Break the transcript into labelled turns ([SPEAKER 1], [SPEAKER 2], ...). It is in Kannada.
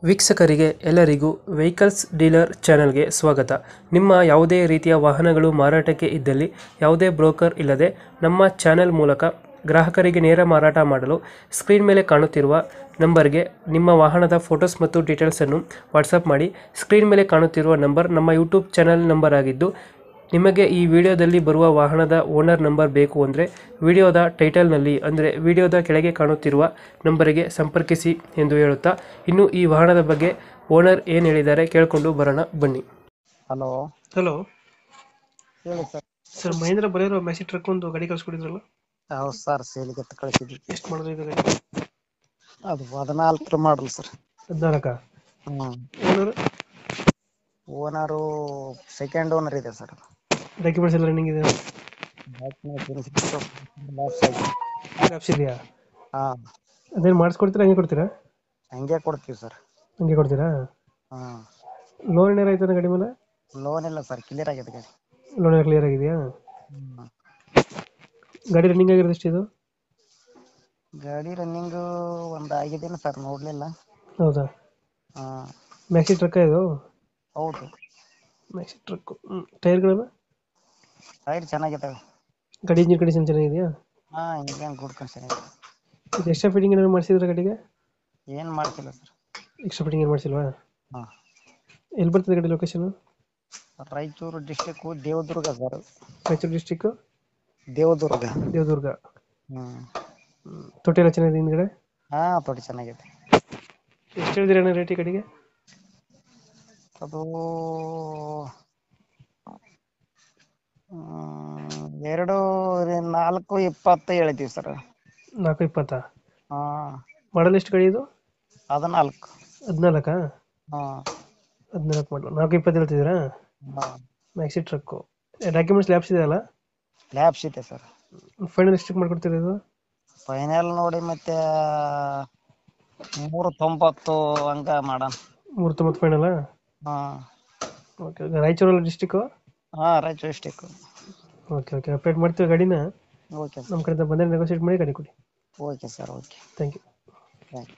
[SPEAKER 1] ವೀಕ್ಷಕರಿಗೆ ಎಲ್ಲರಿಗೂ ವೆಹಿಕಲ್ಸ್ ಡೀಲರ್ ಚಾನೆಲ್ಗೆ ಸ್ವಾಗತ. ನಿಮ್ಮ ಯಾವುದೇ ರೀತಿಯ ವಾಹನಗಳು ಮಾರಾಟಕ್ಕೆ ಇದ್ದಲ್ಲಿ ಯಾವುದೇ ಬ್ರೋಕರ್ ಇಲ್ಲದೆ ನಮ್ಮ ಚಾನೆಲ್ ಮೂಲಕ ಗ್ರಾಹಕರಿಗೆ ನೇರ ಮಾರಾಟ ಮಾಡಲು ಸ್ಕ್ರೀನ್ ಮೇಲೆ ಕಾಣುತ್ತಿರುವ ನಂಬರ್ಗೆ ನಿಮ್ಮ ವಾಹನದ ಫೋಟೋಸ್ ಮತ್ತು ಡೀಟೇಲ್ಸನ್ನು ವಾಟ್ಸಪ್ ಮಾಡಿ. ಸ್ಕ್ರೀನ್ ಮೇಲೆ ಕಾಣುತ್ತಿರುವ ನಂಬರ್ ನಮ್ಮ ಯೂಟ್ಯೂಬ್ ಚಾನೆಲ್ ನಂಬರ್ ಆಗಿದ್ದು, ನಿಮಗೆ ಈ ವಿಡಿಯೋದಲ್ಲಿ ಬರುವ ವಾಹನದ ಓನರ್ ನಂಬರ್ ಬೇಕು ಅಂದರೆ ವಿಡಿಯೋದ ಟೈಟಲ್ನಲ್ಲಿ ಅಂದರೆ ವಿಡಿಯೋದ ಕೆಳಗೆ ಕಾಣುತ್ತಿರುವ ನಂಬರಿಗೆ ಸಂಪರ್ಕಿಸಿ ಎಂದು ಹೇಳುತ್ತಾ, ಇನ್ನು ಈ ವಾಹನದ ಬಗ್ಗೆ ಓನರ್ ಏನು ಹೇಳಿದ್ದಾರೆ ಕೇಳಿಕೊಂಡು ಬರೋಣ ಬನ್ನಿ.
[SPEAKER 2] ಹಲೋ.
[SPEAKER 1] ಹಲೋ
[SPEAKER 2] ಹೇಳಿ sir.
[SPEAKER 1] Sir, Mahindra bolero maxi truck ಒಂದು ಗಾಡಿ ಕಳ್ಸ್ಕೊಡಿದ್ರಲ್ಲ,
[SPEAKER 2] ಹೌದು ಸರ್, ಸೇಲಿಗೆ ಕಳಿಸಿದ್ವಿ.
[SPEAKER 1] ಎಷ್ಟು ಮಾಡಿದ್ರು ಇದು ಗಾಡಿ?
[SPEAKER 2] ಅದು 14 model sir.
[SPEAKER 1] 14? Owner?
[SPEAKER 2] Owner second owner ಇದೆ ಸರ್.
[SPEAKER 1] ಡಾಕ್ಯುಮೆಂಟ್ಸ್ ಎಲ್ಲ ರನ್ನಿಂಗ್ ಇದೆ? ಲ್ಯಾಪ್ಸ್ ಇದೆಯಾ?
[SPEAKER 2] ಹಾ,
[SPEAKER 1] ಅದೇನು ಮಾಡಿಸ್ಕೊಡ್ತೀರಾ, ಹಂಗೆ ಕೊಡ್ತೀರಾ?
[SPEAKER 2] ಹಂಗೆ ಕೊಡ್ತೀವಿ ಸರ್.
[SPEAKER 1] ಹಂಗೆ ಕೊಡ್ತೀರಾ?
[SPEAKER 2] ಹಾ.
[SPEAKER 1] ಲೋನ್ ಏನಾರು ಆಯ್ತಾನ ಗಾಡಿ ಮೇಲೆ?
[SPEAKER 2] ಲೋನ್ ಇಲ್ಲ ಸರ್, ಕ್ಲಿಯರ್ ಆಗಿದೆ ಗಾಡಿ.
[SPEAKER 1] ಲೋನ್ ಎಲ್ಲ ಕ್ಲಿಯರ್ ಆಗಿದೆಯಾ?
[SPEAKER 2] ಹ್ಮ್.
[SPEAKER 1] ಗಾಡಿ ರನ್ನಿಂಗ್ ಆಗಿರೋದು ಎಷ್ಟು ಇದು?
[SPEAKER 2] ಗಾಡಿ ರನ್ನಿಂಗ್ ಒಂದು ಆಗಿದ್ದೇನೆ ಸರ್, ನೋಡ್ಲಿಲ್ಲ.
[SPEAKER 1] ಹೌದಾ?
[SPEAKER 2] ಹಾ,
[SPEAKER 1] ಮ್ಯಾಕ್ಸಿ ಟ್ರಕ್ ಇದು?
[SPEAKER 2] ಹೌದು.
[SPEAKER 1] Maxi truck. ಟೈರ್ಗಳನ್ನು?
[SPEAKER 2] ಟೈರ್ ಚೆನ್ನಾಗಿದ್ದಾವೆ.
[SPEAKER 1] ಗಾಡಿ ಇಂಜಿನ್ ಕಂಡೀಷನ್ ಚೆನ್ನಾಗಿದೆಯಾ?
[SPEAKER 2] ಹಾ, ಇಂಜಿನ್ ಗುಡ್ ಕಂಡೀಷನ್ ಇದೆ.
[SPEAKER 1] ಇದು ಎಕ್ಸ್ಟ್ರಾ ಫಿಟ್ಟಿಂಗ್ ಏನಾದ್ರು ಮಾಡಿಸಿದ್ರೆ ಗಾಡಿಗೆ?
[SPEAKER 2] ಏನ್ ಮಾಡ್ತಿಲ್ಲ ಸರ್.
[SPEAKER 1] ಎಕ್ಸ್ಟ್ರಾ ಫಿಟ್ಟಿಂಗ್ ಏನು ಮಾಡಿಸಿಲ್ವಾ?
[SPEAKER 2] ಹಾ.
[SPEAKER 1] ಎಲ್ಲಿ ಬರ್ತದೆ ಗಾಡಿ location?
[SPEAKER 2] Raichur district Devadurga sir.
[SPEAKER 1] Raichur district
[SPEAKER 2] Devadurga.
[SPEAKER 1] Devadurga.
[SPEAKER 2] ಹ್ಮ್.
[SPEAKER 1] ತೊಟ್ಟಿ ಎಲ್ಲ ಚೆನ್ನಾಗಿದೆ ಹಿಂದ್ಗಡೆ?
[SPEAKER 2] ಹಾ, ತೊಡಿ ಚೆನ್ನಾಗಿದೆ.
[SPEAKER 1] ಎಷ್ಟು ಹೇಳಿದಿರ ರೇಟ್ ಈ ಗಾಡಿಗೆ?
[SPEAKER 2] ಅದು 4,20 ಹೇಳಿದೀವಿ ಸರ್.
[SPEAKER 1] 4,20?
[SPEAKER 2] ಹಾ.
[SPEAKER 1] ಮಾಡಲ್ ಎಷ್ಟು ಗಾಡಿ ಇದು?
[SPEAKER 2] 14.
[SPEAKER 1] 14?
[SPEAKER 2] ಹಾ.
[SPEAKER 1] 14 ಮಾಡಲು 4,20 ಹೇಳ್ತಿದ್ದೀರಾ?
[SPEAKER 2] ಹಾ.
[SPEAKER 1] Maxi truck. ಡಾಕ್ಯುಮೆಂಟ್ಸ್ ಲ್ಯಾಪ್ಸ್ ಇದೆಯಲ್ಲ?
[SPEAKER 2] ಲ್ಯಾಬ್ಸ್ ಇದೆ ಸರ್.
[SPEAKER 1] ಫೈನಲ್ ಎಷ್ಟಕ್ಕೆ ಮಾಡ್ಕೊಡ್ತೀರಾ ಇದು?
[SPEAKER 2] ಫೈನಲ್ ನೋಡಿ ಮತ್ತೆ 390 ಹಂಗ ಮಾಡೋಣ.
[SPEAKER 1] 390 ಫೈನಲ್ಲ?
[SPEAKER 2] ಹಾ.
[SPEAKER 1] ಓಕೆ. ರಾಯಚೂರಲ್ಲ ಡಿಸ್ಟಿಕ್ಕು?
[SPEAKER 2] ಹಾ, Raichur district.
[SPEAKER 1] Okay okay, update ಮಾಡ್ತೀವಿ ಗಾಡಿನ.
[SPEAKER 2] ಓಕೆ
[SPEAKER 1] ನಮ್ಮ
[SPEAKER 2] ಸರ್.
[SPEAKER 1] ಕಡೆಯಿಂದ ಬಂದರೆ ನೆಗೋಸಿಯೇಟ್ ಮಾಡಿ ಗಾಡಿ ಕೊಡಿ.
[SPEAKER 2] Okay sir. Okay.
[SPEAKER 1] Thank you.
[SPEAKER 2] Thank you.